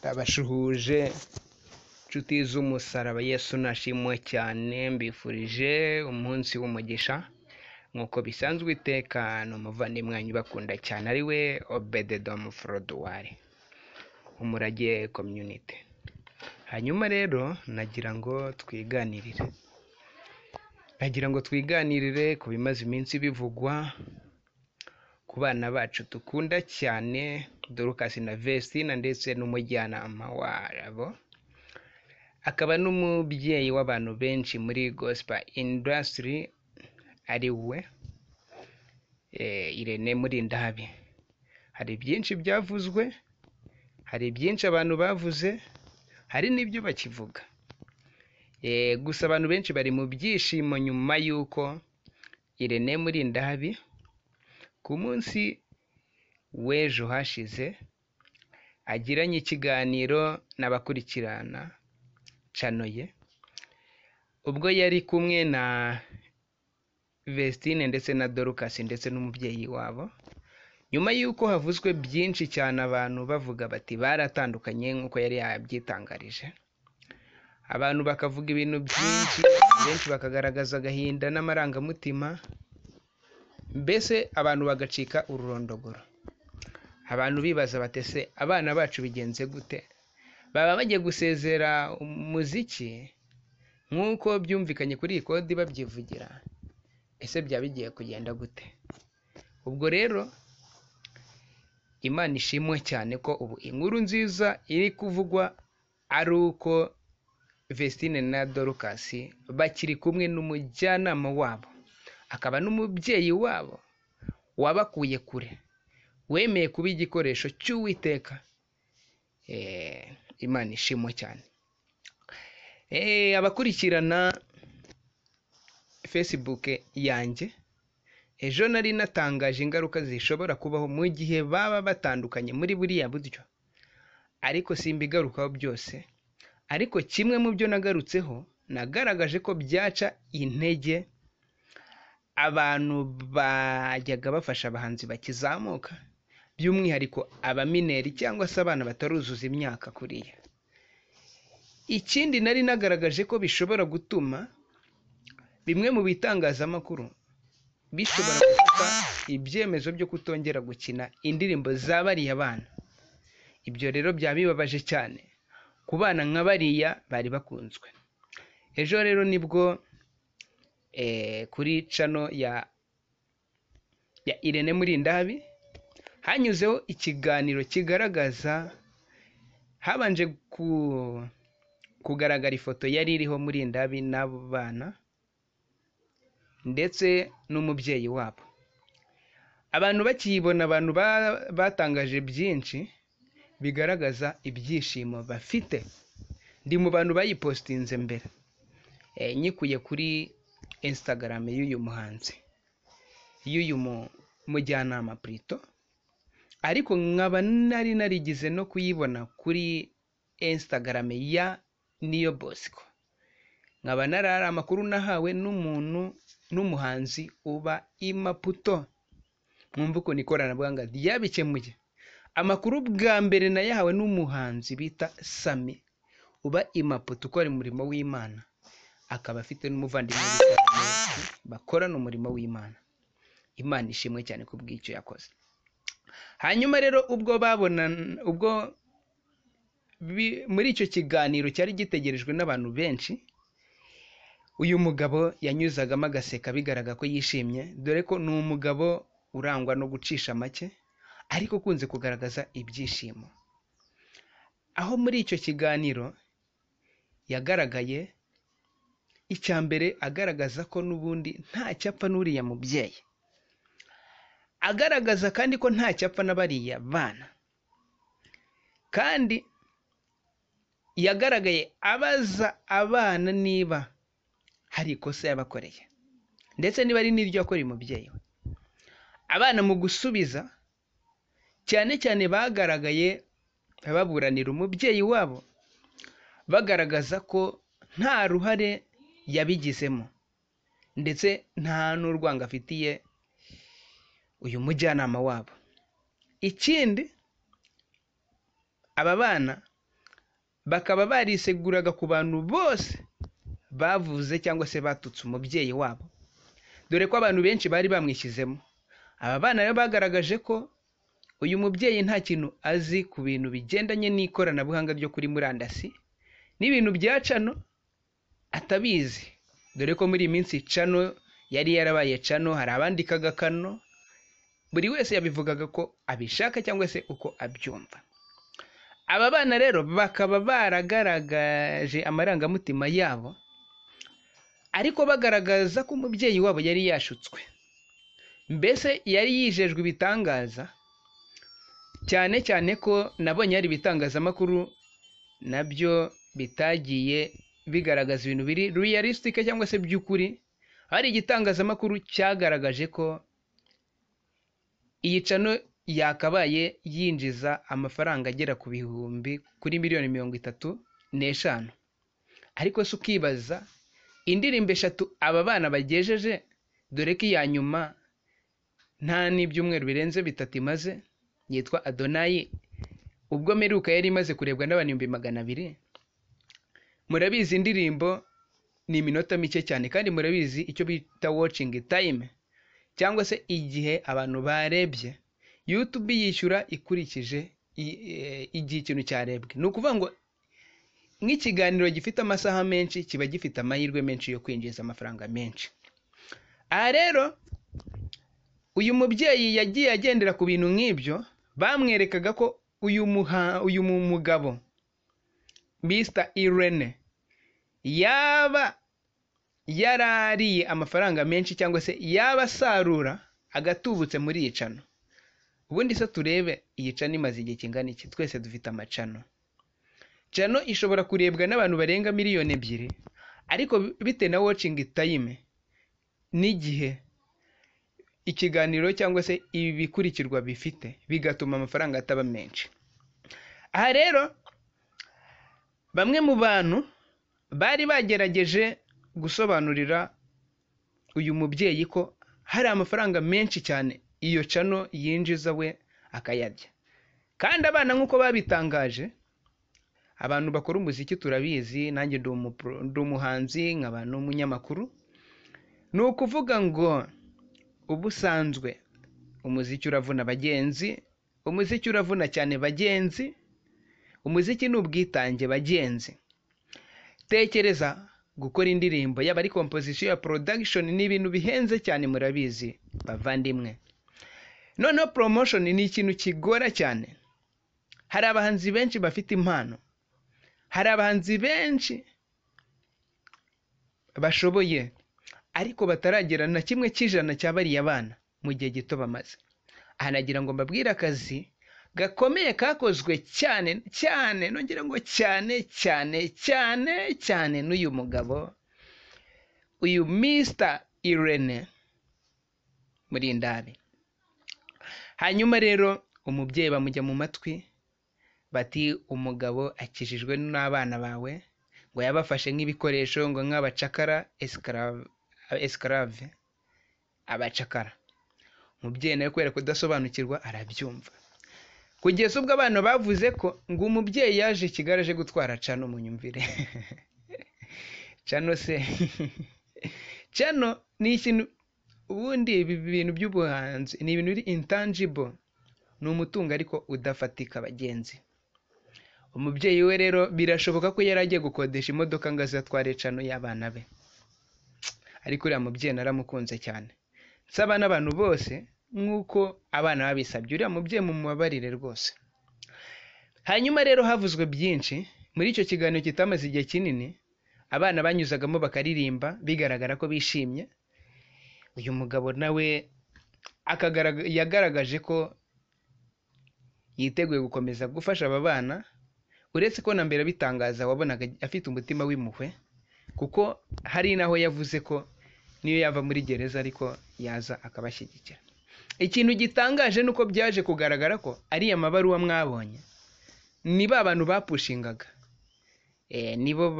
Ndabashuhuje nshuti z'umusaraba, Yesu nashimwe cyane, mbifurije umunsi w'umugisha. Nk'uko bisanzwe iteka ni umuvandimwe wanyu bakunda cyane, ari we Obededom Froduwari, Umurage Community. Hanyuma rero nagira ngo twiganirire ku bimaze iminsi bivugwa ku bana bacu dukunda cyane, Dorcas na Vestina, ndetse n'umujyanama wabo, akaba n'umubyeyi w'abantu benshi muri gospel industry, ari we Irene Murindahabi. Hari byinshi byavuzwe, hari byinshi abantu bavuze, hari n'ibyo bakivuga. Gusa abantu benshi bari mu byishimo nyuma y'uko Irene Murindahabi ku munsi w'ejo hashize agiranye ikiganiro n'abakurikirana channel ye, ubwo yari kumwe na Vestine ndetse na Dorcas ndetse n'umubyeyi wabo. Nyuma y'uko havuzwe byinshi cyane, abantu bavuga bati baratandukanye nk'uko yari yabyitangarije, abantu bakavuga ibintu byinshi, benshi bakagaragaza agahinda n'amarangamutima, mbese abantu bagacika ururondogoro. Abantu bibaza batese abana bacu bigenze gute, baba bagiye gusezera umuziki nk'uko byumvikanye kuri iyi kodi babyivugira, ese byaba bigiye kugenda gute? Ubwo rero Imana ishimwe cyane ko ubu inkuru nziza iri kuvugwa ari uko Vestine na Dorcas bakiri kumwe n'umujyanama wabo, akaba n'umubyeyi wabo wabakuye kure, wemeye kuba igikoresho cy'Uwiteka. Imana ishimwe cyane. Abakurikirana Facebook yanjye, ejo nari natangaje ingaruka zishobora kubaho mu gihe baba batandukanye muri buriya buryo, ariko simbigarukaho byose. Ariko kimwe mu byo nagarutseho, nagaragaje ko byaca intege abantu bajyaga bafasha abahanzi bakizamuka, by'umwihariko abamineri cyangwa se abana bataruzuza imyaka kuriya. Ikindi nari nagaragaje ko bishobora gutuma bimwe mu bitangazamakuru bishobora gufata ibyemezo byo kutongera gukina indirimbo za bariya bana. Ibyo rero byaba bibabaje cyane ku bana nka bariya bari bakunzwe. Ejo rero nibwo kuri channel ya Irene Murindahabi hanyuzeho ikiganiro kigaragaza, habanje kugaragara ifoto yari iriho Murindahabi n'abo bana ndetse n'umubyeyi wabo. Abantu bakiyibona, abantu batangaje byinshi bigaragaza ibyishimo bafite. Ndi mu bantu bayipostinze mbere, nyikuye kuri Instagram y'uyu muhanzi, y'uyu mujyanama Prito, ariko nkaba nari narigize no kuyibona kuri Instagram ya Niyo Bosco. Nkaba narari amakuru nahawe n'umuhanzi uba i Maputo. Mwumva ukuntu ikoranabuhanga ryabikemuye. Amakuru bwa mbere nayahawe n'umuhanzi bita Sami uba i Maputo, ukora umurimo w'Imana, akaba afite n'umuvandimwe bakorana umurimo w'Imana. Imana ishimwe cyane ku bw'icyo yakoze. Hanyuma rero ubwo muri icyo kiganiro cyari gitegerejwe n'abantu benshi, uyu mugabo yanyuzagamo agaseka bigaragara ko yishimye, dore ko ni umugabo urangwa no gucisha make ariko ukunze kugaragaza ibyishimo. Aho muri icyo kiganiro yagaragaye, icya mbere agaragaza ko n'ubundi nta cyapfa n'uriya mubyeyi, agaragaza kandi ko nta cyapfa na bariya bana, kandi yagaragaye abaza abana niba hari ikosa yabakoreye, ndetse niba ari n'iryo yakoreye umubyeyi we. Abana mu gusubiza cyane cyane bagaragaye baburanira umubyeyi wabo, bagaragaza ko nta ruhare yabigizemo, ndetse nta n'urwango afitiye uyu mujyanama wabo. Ikindi, aba bana bakaba bariseguraga ku bantu bose bavuze cyangwa se batutse umubyeyi wabo, dore ko abantu benshi bari bamwishyizemo. Aba bana rero bagaragaje ko uyu mubyeyi nta kintu azi ku bintu bigendanye n'ikoranabuhanga ryo kuri murandasi n'ibintu bya cano atabizi, dore ko muri iyi minsi cano yari yarabaye cano, hari abandikaga kano, buri wese yabivugaga ko abishaka cyangwa se uko abyumva. Aba bana rero bakaba baragaragaje amarangamutima yabo, ariko bagaragaza ko umubyeyi wabo yari yashutswe, mbese yari yijejwe ibitangaza, cyane cyane ko nabonye hari ibitangazamakuru nabyo bitagiye bigaragaza ibintu biri realistic cyangwa se by'ukuri. Hari igitangazamakuru cyagaragaje ko iyi cano yakabaye yinjiza amafaranga agera ku bihumbi kuri miliyoni 35, ariko se ukibaza indirimbo 3 aba bana bagejeje, dore ko iya nyuma nta n'ibyumweru birenze 3 imaze, yitwa Adonai, ubwo meruka yari imaze kurebwa n'abantu 200,000. Murabizi indirimbo ni iminota mike cyane, kandi murabizi icyo bita watching time cyangwa se igihe abantu barebye. YouTube yishyura ikurikije igihe ikintu cyarebwe. Ni ukuvuga ngo nk'ikiganiro gifite amasaha menshi kiba gifite amahirwe menshi yo kwinjiza amafaranga menshi. Aha rero uyu mubyeyi yagiye agendera ku bintu nk'ibyo, bamwerekaga ko uyu mugabo Mr. Irene yaba yarariye amafaranga menshi cyangwa se yaba asarura agatubutse muri iyi cano. Ubundi se turebe iyi cano imaze igihe kingana iki? Twese dufite amacano. Cano ishobora kurebwa n'abantu barenga 2 miliyoni, ariko bite na watching time n'igihe ikiganiro cyangwa se ibi bikurikirwa bifite, bigatuma amafaranga ataba menshi. Aha rero bamwe mu bantu bari bagerageje gusobanurira uyu mubyeyi ko hari amafaranga menshi cyane iyo cano yinjiza we akayarya. Kandi abana nk'uko babitangaje, abantu bakora umuziki turabizi, nanjye ndi umuhanzi nkaba n'umunyamakuru, ni ukuvuga ngo ubusanzwe umuziki uravuna bagenzi, umuziki uravuna cyane bagenzi, umuziki ni ubwitange bagenzi. Tekereza gukora indirimbo, yaba ari composition ya production, ni ibintu bihenze cyane, murabizi bavandimwe. Noneho promotion ni ikintu kigora cyane. Hari abahanzi benshi bafite impano, hari abahanzi benshi bashoboye, ariko bataragera na kimwe cy'ijana cya bariya bana mu gihe gito bamaze. Aha nagira ngo mbabwire akazi gakomeye kakozwe cyane cyane, nongera ngo cyane cyane cyane cyane n'uyu mugabo, uyu Mr. Irene Murindari. Hanyuma rero umubyeyi bamujya mu matwi bati umugabo akijijwe n'abana bawe, ngo yabafashe nk'ibikoresho, ngo nk'abacakara, esclave, abacakara. Umubyeyi nawe kubera kudasobanukirwa arabyumva, kugeza ubwo abantu bavuze ko ngo umubyeyi yaje Kigali aje gutwara cano. Munyumvire cano se cano ni ikintu, ubundi ibi bintu by'ubuhanzi ni ibintu biri intangible, ni umutungo ariko udafatika bagenzi. Umubyeyi we rero birashoboka ko yari agiye gukodesha imodoka ngo azatware cano y'abana be, ariko uriya mubyeyi naramukunze cyane. Nsaba n'abantu bose nk'uko abana babisabye, uriya mubyeyi mumubabarire rwose. Hanyuma rero havuzwe byinshi muri icyo kiganiro kitamaze igihe kinini, abana banyuzagamo bakaririmba bigaragara ko bishimye. Uyu mugabo nawe yagaragaje ko yiteguye gukomeza gufasha aba bana, uretse ko na mbere bitangaza wabonaga afite umutima w'impuhwe, kuko hari naho yavuze ko niyo yava muri gereza ariko yaza akabashyigikira. Ikintu gitangaje nuko byaje kugaragara ko ari amabaruwa mwabonye ni ba bantu bapushingaga, nibo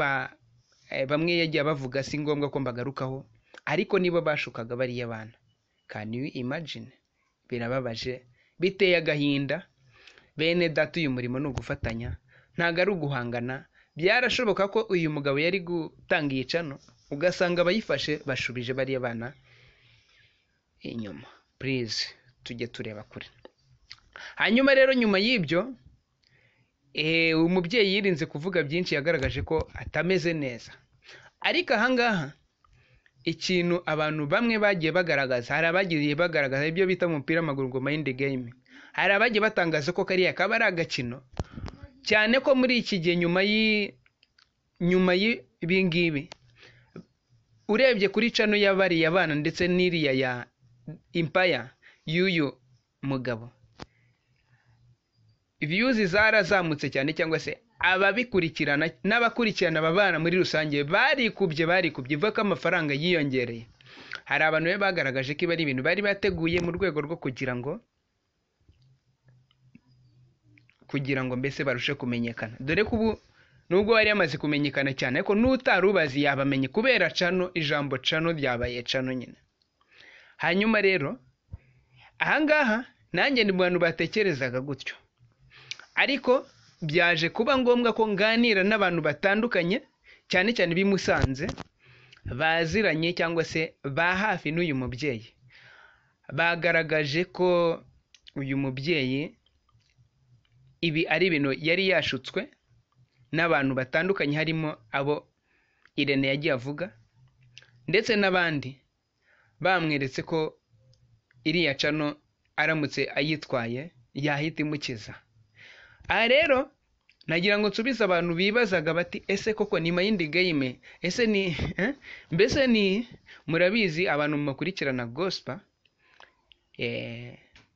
bamwe yagiye bavuga, si ngombwa ko mbagarukaho, ariko nibo bashukaga bariya bana. Can you imagine? Birababaje, biteye agahinda. Bene data, uyu murimo ni ugufatanya, ntago ari uguhangana, byarashoboka ko uyu mugabo yari gutanga iyi cano ugasanga abayifashe bashubije bariya bana inyuma. Please tujye tureba kure. Hanyuma rero nyuma y'ibyo umubyeyi yirinze kuvuga byinshi, yagaragaje ko atameze neza. Ariko ahangaha ikintu abantu bamwe bagiye bagaragaza, hari abagiye bagaragaza ibyo bita mu mupira w'amaguru ngo mind game. Hari abagiye batangaza ko kariya kaba ari agakino, cyane ko muri iki gihe nyuma y'ibingibi urebye kuri cano y'abariya bana ndetse n'iriya ya Empire y'uyu mugabo, views zarazamutse cyane, cyangwa se ababikurikirana n'abakurikirana aba bana muri rusange barikubye ivuga ko amafaranga yiyongereye. Hari abantu be bagaragaje ko ari ibintu bari bateguye mu rwego rwo kugira ngo mbese barushe kumenyekana, dore ko ubu nubwo bari yamaze kumenyekana cyane ariko n'utarubazi yabamenye kubera cano, ijambo cano ryabaye cano nyine. Hanyuma rero ahangaha nanjye ni mu bantu batekerezaga gutyo, ariko byaje kuba ngombwa ko nganira n'abantu batandukanye, cyane cyane bimusanze baziranye cyangwa se ba hafi n'uyu mubyeyi. Bagaragaje ko uyu mubyeyi ibi ari ibintu yari yashutswe n'abantu batandukanye, harimo abo Irene yagiye avuga ndetse n'abandi bamweretse ko iriya cano aramutse ayitwaye yahita imukiza. Aha rero nagira ngo nsubize abantu bibazaga bati ese koko ni mind game, ese ni mbese ni murabizi abantu mukurikirana gospel,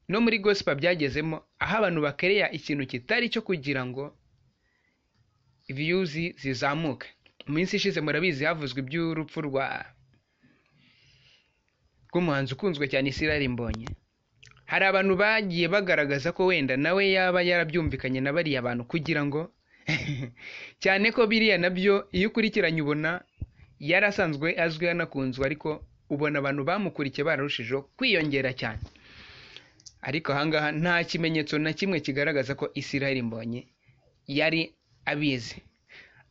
no muri gospel byagezemo aho abantu bakereya ikintu kitari cyo kugira ngo views zizamuke. Mu minsi ishize murabizi havuzwe iby'urupfu rw'umuhanzi ukunzwe cyane Israel Mbonyi. Hari abantu bagiye bagaragaza ko wenda nawe yaba yarabyumvikanye na bariya abantu kugira ngo cyane ko biriya nabyo iyo ukurikiranye ubona yarasanzwe azwi anakunzwe, ariko ubona abantu bamukurikiye bararushijeho kwiyongera cyane. Ariko ahangaha nta kimenyetso na kimwe kigaragaza ko Israel Mbonyi yari abizi.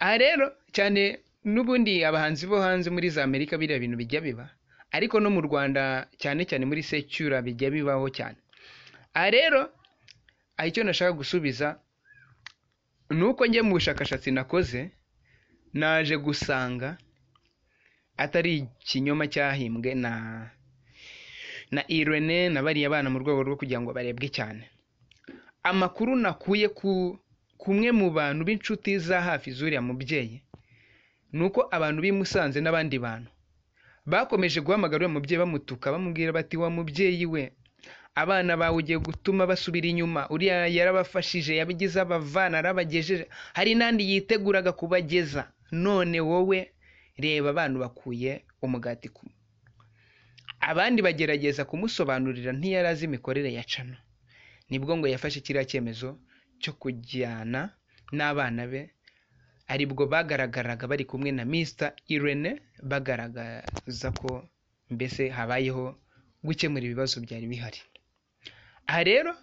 Aha rero cyane n'ubundi abahanzi bo hanze muri za Amerika biriya bintu bijya biba, ariko no mu Rwanda cyane cyane muri Secura bijya bibaho cyane. Aha rero icyo nashaka gusubiza nuko njye mu bushakashatsi nakoze naje gusanga atari ikinyoma cyahimbwe na Irene na bariya bana mu rwego rwo kugira ngo barebwe cyane. Amakuru nakuye kumwe mu bantu b'inshuti za hafi zuriya mubyeyi nuko abantu bimusanze n'abandi bantu bakomeje guhamagara uwo mubyeyi bamutuka, bamubwira bati wa mubyeyi we, abana bawe ugiye gutuma basubira inyuma, uriya yarabafashije, yabigize abavana, arabagejeje, hari n'andi yiteguraga kubageza, none wowe reba abantu bakuye umugati ku. Abandi bagerageza kumusobanurira, ntiyarazi imikorere ya cano. Nibwo ngo yafashe kiriya cyemezo cyo kujyana n'abana be, aribwo bagaragaraga bari kumwe na Mr. Irene, bagaragaza ko mbese habayeho gukemura ibibazo byari bihari. Aha rero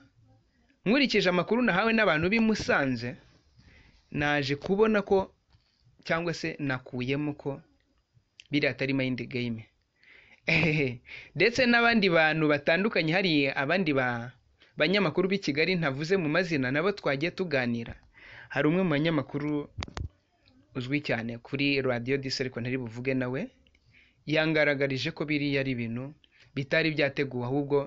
nkurikije amakuru nahawe n'abantu bimusanze, naje kubona ko cyangwa se nakuyemo ko biriya atari mind game. Ndetse n'abandi bantu batandukanye, hari abandi banyamakuru b'i Kigali ntavuze mu mazina, nabo twagiye tuganira. Hari umwe mu banyamakuru uzwi cyane kuri Radio Disi ariko ntari buvuge, nawe yangaragarije ko biriya ari ibintu bitari byateguwe, ahubwo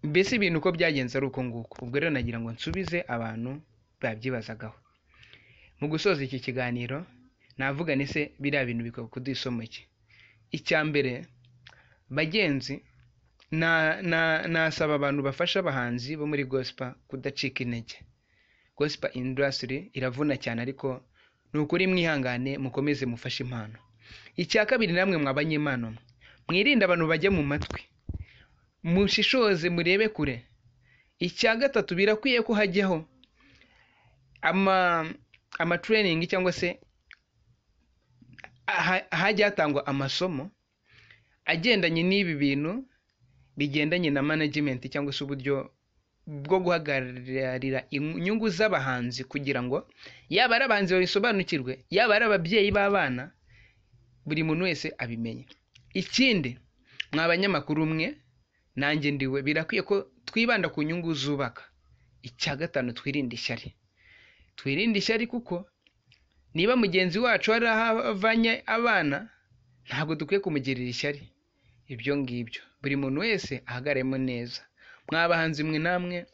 mbese ibintu uko byagenze ari uko nguko. Ubwo rero nagira ngo nsubize abantu babyibazagaho. Mu gusoza iki kiganiro navuga nese biriya bintu bikaba kudusomo iki. Icya mbere, bagenzi, nasaba abantu bafasha abahanzi bo muri gospel kudacika intege. Gospel industry iravuna cyane, ariko nukuri mwihangane, mukomeze mufashe impano. Icya kabiri, namwe mwabanyempano, mwirinde abantu bajya mu matwi, mushishoze murebe kure. Icya gatatu, birakwiye ko hajyaho ama training cyangwa se hajya hatangwa amasomo agendanye n'ibi bintu bigendanye na management cyangwa se uburyo bwo guhagararira inyungu z'abahanzi kugira ngo yaba ari abahanzi babisobanukirwe, yaba ari ababyeyi b'abana, buri muntu wese abimenye. Ikindi, mwa banyamakuru mwe nanjye ndiwe, birakwiye ko twibanda ku nyungu zubaka. Icya gatanu, twirinde ishyari. Twirinde ishyari kuko niba mugenzi wacu hari aho avanye abana, ntabwo dukwiye kumugirira ishyari. Ibyo ngibyo buri muntu wese ahagararemo neza. Mwa bahanzi mwe namwe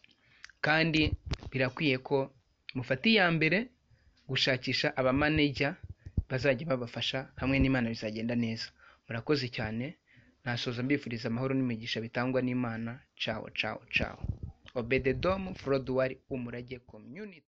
kandi birakwiye ko mufata iya mbere gushakisha abamaneja bazajya babafasha, hamwe n'Imana bizagenda neza. Murakoze cyane, nasoza mbifuriza amahoro n'imigisha bitangwa n'Imana. Ciao ciao ciao. Obededom Froduwari Umurage Community.